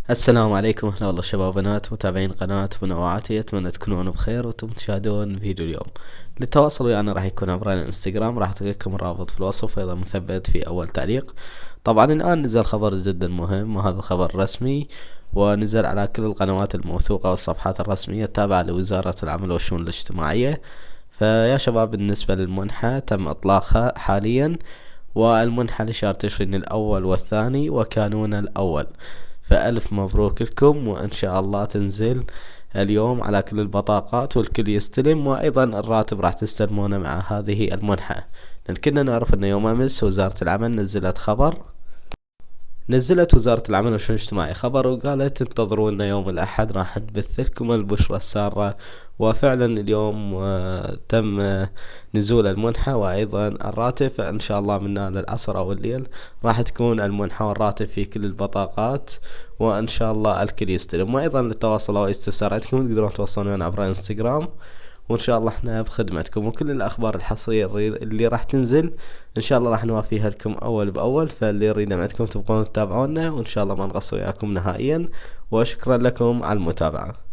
السلام عليكم، هلا والله شباب وبنات متابعين قناة منوعاتي. اتمنى تكونون بخير وانتم تشاهدون فيديو اليوم. للتواصل ويانا راح يكون عبر الانستغرام، راح اترك الرابط في الوصف، ايضا مثبت في اول تعليق. طبعا الان نزل خبر جدا مهم، وهذا خبر رسمي ونزل على كل القنوات الموثوقة والصفحات الرسمية التابعة لوزارة العمل والشؤون الاجتماعية. فيا شباب، بالنسبة للمنحة تم اطلاقها حاليا، والمنحة لشهر تشرين الاول والثاني وكانون الاول. فألف مبروك لكم، وإن شاء الله تنزل اليوم على كل البطاقات والكل يستلم، وأيضا الراتب راح تستلمونه مع هذه المنحة. لأن كنا نعرف أن يوم أمس وزارة العمل نزلت وزارة العمل والشؤون الاجتماعي خبر وقالت انتظرونا يوم الأحد راح نبث لكم البشرى السارة. وفعلا اليوم تم نزول المنحة وأيضا الراتب، فإن شاء الله من للعصر أو الليل راح تكون المنحة والراتب في كل البطاقات، وإن شاء الله الكل يستلم. وأيضا للتواصل أو استفساراتكم تقدرون توصلون عبر انستغرام، وان شاء الله احنا بخدمتكم. وكل الاخبار الحصرية اللي راح تنزل ان شاء الله راح نوافيها لكم اول باول، فاللي يريد دعمتكم تبقون تتابعونا، وان شاء الله ما نقصر وياكم نهائيا. وشكرا لكم على المتابعة.